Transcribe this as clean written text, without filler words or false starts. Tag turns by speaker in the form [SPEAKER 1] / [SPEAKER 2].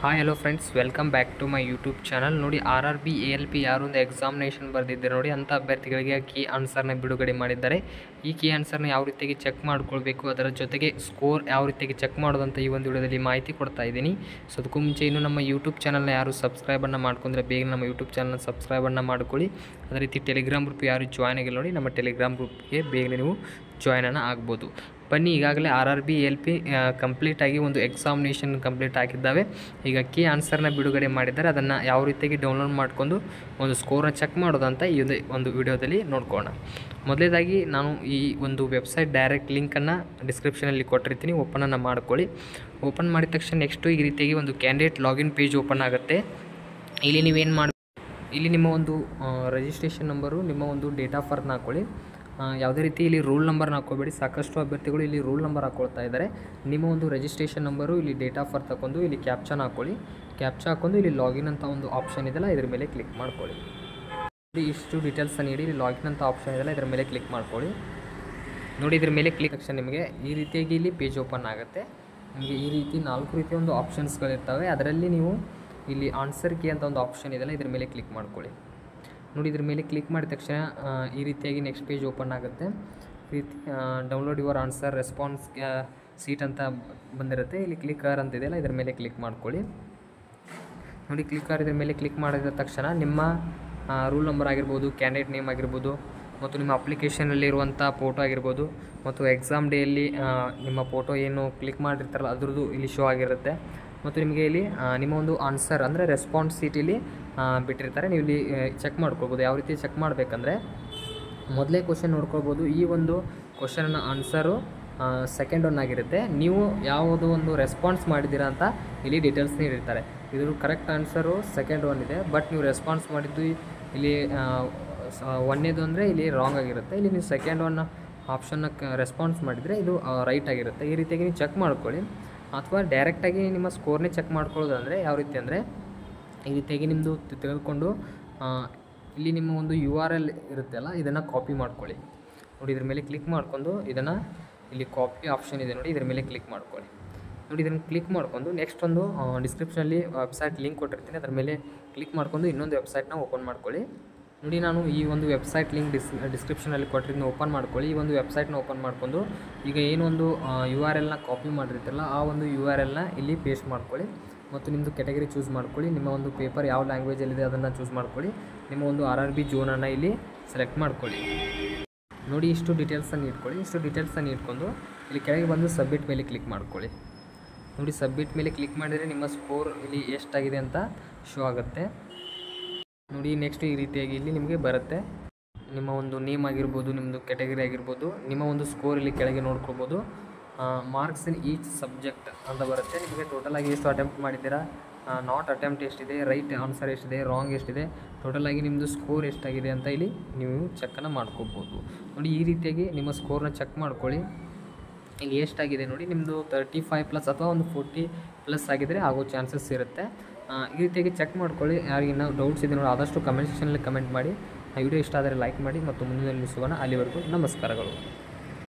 [SPEAKER 1] Hi hello friends, welcome back to my YouTube channel. ನೋಡಿ, RRB ALP ಯಾರೊಂದು examination ಬರೆದಿದ್ದಾರೆ ನೋಡಿ, ಅಂಥ ಅಭ್ಯರ್ಥಿಗಳಿಗೆ ಕೀ ಆನ್ಸರ್ನ ಬಿಡುಗಡೆ ಮಾಡಿದ್ದಾರೆ. ಈ ಕೀ ಆನ್ಸರ್ನ ಯಾವ ರೀತಿಯಾಗಿ ಚೆಕ್ ಮಾಡ್ಕೊಳ್ಬೇಕು, ಅದರ ಜೊತೆಗೆ ಸ್ಕೋರ್ ಯಾವ ರೀತಿಯಾಗಿ ಚೆಕ್ ಮಾಡೋದಂತ ಈ ಒಂದು ವಿಡಿಯೋದಲ್ಲಿ ಮಾಹಿತಿ ಕೊಡ್ತಾ ಇದ್ದೀನಿ. ಸೊ ಅದಕ್ಕೂ ಮುಂಚೆ ಇನ್ನೂ ನಮ್ಮ ಯೂಟ್ಯೂಬ್ ಚಾನಲ್ನ ಯಾರು ಸಬ್ಸ್ಕ್ರೈಬನ್ನು ಮಾಡ್ಕೊಂಡ್ರೆ ಬೇಗ ನಮ್ಮ ಯೂಟ್ಯೂಬ್ ಚಾನಲ್ನ ಸಬ್ಸ್ಕ್ರೈಬನ್ನು ಮಾಡ್ಕೊಳ್ಳಿ. ಅದೇ ರೀತಿ ಟೆಲಿಗ್ರಾಮ್ ಗ್ರೂಪ್ ಯಾರು ಜಾಯ್ನ್ ಆಗಿಲ್ಲ ನೋಡಿ, ನಮ್ಮ ಟೆಲಿಗ್ರಾಮ್ ಗ್ರೂಪ್ಗೆ ಬೇಗನೆ ನೀವು ಜಾಯ್ನನ್ನು ಆಗ್ಬೋದು. ಬನ್ನಿ, ಈಗಾಗಲೇ RRB ALP ಕಂಪ್ಲೀಟಾಗಿ ಒಂದು ಎಕ್ಸಾಮಿನೇಷನ್ ಕಂಪ್ಲೀಟ್ ಆಗಿದ್ದಾವೆ. ಈಗ ಕೀ ಆನ್ಸರ್ನ ಬಿಡುಗಡೆ ಮಾಡಿದ್ದಾರೆ. ಅದನ್ನು ಯಾವ ರೀತಿಯಾಗಿ ಡೌನ್ಲೋಡ್ ಮಾಡಿಕೊಂಡು ಒಂದು ಸ್ಕೋರ್ನ ಚೆಕ್ ಮಾಡೋದಂತ ಈ ಒಂದು ವಿಡಿಯೋದಲ್ಲಿ ನೋಡ್ಕೋಣ. ಮೊದಲೇದಾಗಿ ನಾನು ಈ ಒಂದು ವೆಬ್ಸೈಟ್ ಡೈರೆಕ್ಟ್ ಲಿಂಕನ್ನು ಡಿಸ್ಕ್ರಿಪ್ಷನಲ್ಲಿ ಕೊಟ್ಟಿರ್ತೀನಿ, ಓಪನನ್ನು ಮಾಡ್ಕೊಳ್ಳಿ. ಓಪನ್ ಮಾಡಿದ ತಕ್ಷಣ ನೆಕ್ಸ್ಟು ಈ ರೀತಿಯಾಗಿ ಒಂದು ಕ್ಯಾಂಡಿಡೇಟ್ ಲಾಗಿನ್ ಪೇಜ್ ಓಪನ್ ಆಗುತ್ತೆ. ಇಲ್ಲಿ ನೀವೇನು ಮಾಡಿ, ಇಲ್ಲಿ ನಿಮ್ಮ ಒಂದು ರಿಜಿಸ್ಟ್ರೇಷನ್ ನಂಬರು, ನಿಮ್ಮ ಒಂದು ಡೇಟ್ ಆಫ್ ಬರ್ತ್ನ ಹಾಕ್ಕೊಳ್ಳಿ. ಯಾವುದೇ ರೀತಿ ಇಲ್ಲಿ ರೂಲ್ ನಂಬರ್ನ ಹಾಕ್ಕೋಬೇಡಿ. ಸಾಕಷ್ಟು ಅಭ್ಯರ್ಥಿಗಳು ಇಲ್ಲಿ ರೂಲ್ ನಂಬರ್ ಹಾಕ್ಕೊಳ್ತಾ ಇದ್ದಾರೆ. ನಿಮ್ಮ ಒಂದು ರಿಜಿಸ್ಟ್ರೇಷನ್ ನಂಬರು, ಇಲ್ಲಿ ಡೇಟ್ ಆಫ್ ಬರ್ತ್ ಹಾಕೊಂಡು ಇಲ್ಲಿ ಕ್ಯಾಪ್ಚಾನ ಹಾಕ್ಕೊಳ್ಳಿ. ಕ್ಯಾಪ್ಚಾ ಹಾಕೊಂಡು ಇಲ್ಲಿ ಲಾಗಿನ್ ಅಂತ ಒಂದು ಆಪ್ಷನ್ ಇದೆಯಲ್ಲ, ಇದ್ರ ಮೇಲೆ ಕ್ಲಿಕ್ ಮಾಡ್ಕೊಳ್ಳಿ. ಇಷ್ಟು ಡೀಟೇಲ್ಸನ್ನು ನೀಡಿ ಇಲ್ಲಿ ಲಾಗಿನ್ ಅಂತ ಆಪ್ಷನ್ ಇದೆಯಲ್ಲ, ಇದ್ರ ಮೇಲೆ ಕ್ಲಿಕ್ ಮಾಡ್ಕೊಳ್ಳಿ. ನೋಡಿ, ಇದ್ರ ಮೇಲೆ ಕ್ಲಿಕ್ ತಕ್ಷಣ ನಿಮಗೆ ಈ ರೀತಿಯಾಗಿ ಇಲ್ಲಿ ಪೇಜ್ ಓಪನ್ ಆಗುತ್ತೆ. ನಿಮಗೆ ಈ ರೀತಿ 4 ರೀತಿಯ ಒಂದು ಆಪ್ಷನ್ಸ್ಗಳಿರ್ತವೆ. ಅದರಲ್ಲಿ ನೀವು ಇಲ್ಲಿ ಆನ್ಸರ್ ಕೀ ಅಂತ ಒಂದು ಆಪ್ಷನ್ ಇದೆಯಲ್ಲ, ಇದ್ರ ಮೇಲೆ ಕ್ಲಿಕ್ ಮಾಡ್ಕೊಳ್ಳಿ. ನೋಡಿ, ಇದ್ರ ಮೇಲೆ ಕ್ಲಿಕ್ ಮಾಡಿದ ತಕ್ಷಣ ಈ ರೀತಿಯಾಗಿ ನೆಕ್ಸ್ಟ್ ಪೇಜ್ ಓಪನ್ ಆಗುತ್ತೆ. ಈ ರೀತಿ download your answer response seat ಅಂತ ಬಂದಿರುತ್ತೆ. ಇಲ್ಲಿ ಕ್ಲಿಕರ್ ಅಂತ ಇದೆಯಲ್ಲ, ಇದ್ರ ಮೇಲೆ ಕ್ಲಿಕ್ ಮಾಡ್ಕೊಳ್ಳಿ. ನೋಡಿ, ಕ್ಲಿಕರ್ ಇದ್ರ ಮೇಲೆ ಕ್ಲಿಕ್ ಮಾಡಿದ ತಕ್ಷಣ ನಿಮ್ಮ ರೂಲ್ ನಂಬರ್ ಆಗಿರ್ಬೋದು, ಕ್ಯಾಂಡಿಡೇಟ್ ನೇಮ್ ಆಗಿರ್ಬೋದು, ಮತ್ತು ನಿಮ್ಮ ಅಪ್ಲಿಕೇಶನಲ್ಲಿರುವಂಥ ಫೋಟೋ ಆಗಿರ್ಬೋದು, ಮತ್ತು ಎಕ್ಸಾಮ್ ಡೇಯಲ್ಲಿ ನಿಮ್ಮ ಫೋಟೋ ಏನು ಕ್ಲಿಕ್ ಮಾಡಿರ್ತಾರಲ್ಲ ಅದ್ರದ್ದು ಇಲ್ಲಿ ಶೋ ಆಗಿರುತ್ತೆ. ಮತ್ತು ನಿಮಗೆ ಇಲ್ಲಿ ನಿಮ್ಮ ಒಂದು ಆನ್ಸರ್ ಅಂದರೆ ರೆಸ್ಪಾನ್ಸ್ ಸೀಟ್ ಇಲ್ಲಿ ಬಿಟ್ಟಿರ್ತಾರೆ. ನೀವು ಇಲ್ಲಿ ಚೆಕ್ ಮಾಡ್ಕೊಳ್ಬೋದು. ಯಾವ ರೀತಿ ಚೆಕ್ ಮಾಡಬೇಕಂದ್ರೆ, ಮೊದಲೇ ಕ್ವಶನ್ ನೋಡ್ಕೊಳ್ಬೋದು. ಈ ಒಂದು ಕ್ವಶನ್ನ ಆನ್ಸರು ಸೆಕೆಂಡ್ ಒನ್ ಆಗಿರುತ್ತೆ. ನೀವು ಯಾವುದೋ ಒಂದು ರೆಸ್ಪಾನ್ಸ್ ಮಾಡಿದ್ದೀರಾ ಅಂತ ಇಲ್ಲಿ ಡೀಟೇಲ್ಸ್ ನೀಡಿರ್ತಾರೆ. ಇದು ಕರೆಕ್ಟ್ ಆನ್ಸರು ಸೆಕೆಂಡ್ ಒನ್ ಇದೆ, ಬಟ್ ನೀವು ರೆಸ್ಪಾನ್ಸ್ ಮಾಡಿದ್ದು ಇಲ್ಲಿ ಒಂದೇದು ಅಂದರೆ ಇಲ್ಲಿ ರಾಂಗ್ ಆಗಿರುತ್ತೆ. ಇಲ್ಲಿ ನೀವು ಸೆಕೆಂಡ್ ಒನ್ ಆಪ್ಷನ್ನ ರೆಸ್ಪಾನ್ಸ್ ಮಾಡಿದರೆ ಇದು ರೈಟ್ ಆಗಿರುತ್ತೆ. ಈ ರೀತಿಯಾಗಿ ನೀವು ಚೆಕ್ ಮಾಡ್ಕೊಳ್ಳಿ. ಅಥವಾ ಡೈರೆಕ್ಟಾಗಿ ನಿಮ್ಮ ಸ್ಕೋರ್ನೇ ಚೆಕ್ ಮಾಡ್ಕೊಳ್ಳೋದಂದರೆ ಯಾವ ರೀತಿ ಅಂದರೆ, ಈ ರೀತಿಯಾಗಿ ನಿಮ್ಮದು ತೆಗೆದುಕೊಂಡು ಇಲ್ಲಿ ನಿಮ್ಮ ಒಂದು URL ಇರುತ್ತಲ್ಲ, ಇದನ್ನು ಕಾಪಿ ಮಾಡ್ಕೊಳ್ಳಿ. ನೋಡಿ, ಇದ್ರ ಮೇಲೆ ಕ್ಲಿಕ್ ಮಾಡ್ಕೊಂಡು ಇದನ್ನು ಇಲ್ಲಿ ಕಾಪಿ ಆಪ್ಷನ್ ಇದೆ ನೋಡಿ, ಇದ್ರ ಮೇಲೆ ಕ್ಲಿಕ್ ಮಾಡ್ಕೊಳ್ಳಿ. ನೋಡಿ, ಇದನ್ನು ಕ್ಲಿಕ್ ಮಾಡ್ಕೊಂಡು ನೆಕ್ಸ್ಟ್ ಒಂದು ಡಿಸ್ಕ್ರಿಪ್ಷನಲ್ಲಿ ವೆಬ್ಸೈಟ್ ಲಿಂಕ್ ಕೊಟ್ಟಿರ್ತೀನಿ, ಅದರ ಮೇಲೆ ಕ್ಲಿಕ್ ಮಾಡ್ಕೊಂಡು ಇನ್ನೊಂದು ವೆಬ್ಸೈಟ್ನ ಓಪನ್ ಮಾಡ್ಕೊಳ್ಳಿ. ನೋಡಿ, ನಾನು ಈ ಒಂದು ವೆಬ್ಸೈಟ್ ಲಿಂಕ್ ಡಿಸ್ಕ್ರಿಪ್ಷನಲ್ಲಿ ಕೊಟ್ಟಿರೋದನ್ನ ಓಪನ್ ಮಾಡ್ಕೊಳ್ಳಿ. ಈ ಒಂದು ವೆಬ್ಸೈಟ್ನ ಓಪನ್ ಮಾಡ್ಕೊಂಡು ಈಗ ಏನೊಂದು URLನ ಕಾಪಿ ಮಾಡಿರ್ತೀರಲ್ಲ, ಆ ಒಂದು URLನ ಇಲ್ಲಿ ಪೇಸ್ಟ್ ಮಾಡ್ಕೊಳ್ಳಿ. ಮತ್ತು ನಿಮ್ಮದು ಕ್ಯಾಟಗರಿ ಚೂಸ್ ಮಾಡ್ಕೊಳ್ಳಿ. ನಿಮ್ಮ ಒಂದು ಪೇಪರ್ ಯಾವ ಲ್ಯಾಂಗ್ವೇಜಲ್ಲಿದೆ ಅದನ್ನು ಚೂಸ್ ಮಾಡ್ಕೊಳ್ಳಿ. ನಿಮ್ಮ ಒಂದು RRB ಝೋನನ್ನು ಇಲ್ಲಿ ಸೆಲೆಕ್ಟ್ ಮಾಡ್ಕೊಳ್ಳಿ. ನೋಡಿ, ಇಷ್ಟು ಡೀಟೇಲ್ಸನ್ನು ಇಟ್ಕೊಳ್ಳಿ. ಇಷ್ಟು ಡೀಟೇಲ್ಸನ್ನು ಇಟ್ಕೊಂಡು ಇಲ್ಲಿ ಕೆಳಗೆ ಬಂದು ಸಬ್ಮಿಟ್ ಮೇಲೆ ಕ್ಲಿಕ್ ಮಾಡ್ಕೊಳ್ಳಿ. ನೋಡಿ, ಸಬ್ಮಿಟ್ ಮೇಲೆ ಕ್ಲಿಕ್ ಮಾಡಿದರೆ ನಿಮ್ಮ ಸ್ಕೋರ್ ಇಲ್ಲಿ ಎಷ್ಟಾಗಿದೆ ಅಂತ ಶೋ ಆಗುತ್ತೆ. ನೋಡಿ, ನೆಕ್ಸ್ಟ್ ಈ ರೀತಿಯಾಗಿ ಇಲ್ಲಿ ನಿಮಗೆ ಬರುತ್ತೆ. ನಿಮ್ಮ ಒಂದು ನೇಮ್ ಆಗಿರ್ಬೋದು, ನಿಮ್ಮದು ಕ್ಯಾಟಗರಿ ಆಗಿರ್ಬೋದು, ನಿಮ್ಮ ಒಂದು ಸ್ಕೋರ್ ಇಲ್ಲಿ ಕೆಳಗೆ ನೋಡ್ಕೊಳ್ಬೋದು. ಮಾರ್ಕ್ಸ್ ಇನ್ ಈಚ್ ಸಬ್ಜೆಕ್ಟ್ ಅಂತ ಬರುತ್ತೆ. ನಿಮಗೆ ಟೋಟಲಾಗಿ ಎಷ್ಟು ಅಟೆಂಪ್ಟ್ ಮಾಡಿದ್ದೀರಾ, ನಾಟ್ ಅಟೆಂಪ್ಟ್ ಎಷ್ಟಿದೆ, ರೈಟ್ ಆನ್ಸರ್ ಎಷ್ಟಿದೆ, ರಾಂಗ್ ಎಷ್ಟಿದೆ, ಟೋಟಲಾಗಿ ನಿಮ್ಮದು ಸ್ಕೋರ್ ಎಷ್ಟಾಗಿದೆ ಅಂತ ಇಲ್ಲಿ ನೀವು ಚೆಕ್ಕನ್ನು ಮಾಡ್ಕೋಬೋದು. ನೋಡಿ, ಈ ರೀತಿಯಾಗಿ ನಿಮ್ಮ ಸ್ಕೋರ್ನ ಚೆಕ್ ಮಾಡ್ಕೊಳ್ಳಿ. ಇಲ್ಲಿ ಎಷ್ಟಾಗಿದೆ ನೋಡಿ, ನಿಮ್ಮದು 35+ ಅಥವಾ ಒಂದು 40+ ಆಗಿದ್ದರೆ ಆಗೋ ಚಾನ್ಸಸ್ ಇರುತ್ತೆ. ಈ ರೀತಿಯಾಗಿ ಚೆಕ್ ಮಾಡ್ಕೊಳ್ಳಿ. ಯಾರಿಗಿನ್ನ ಡೌಟ್ಸ್ ಇದೆ ನೋಡಿ, ಆದಷ್ಟು ಕಮೆಂಟ್ ಸೆಕ್ಷನಲ್ಲಿ ಕಮೆಂಟ್ ಮಾಡಿ. ವಿಡಿಯೋ ಇಷ್ಟ ಆದರೆ ಲೈಕ್ ಮಾಡಿ ಮತ್ತು ಮುಂದಿನ ಸಿಗೋಣ. ಅಲ್ಲಿವರೆಗೂ ನಮಸ್ಕಾರಗಳು.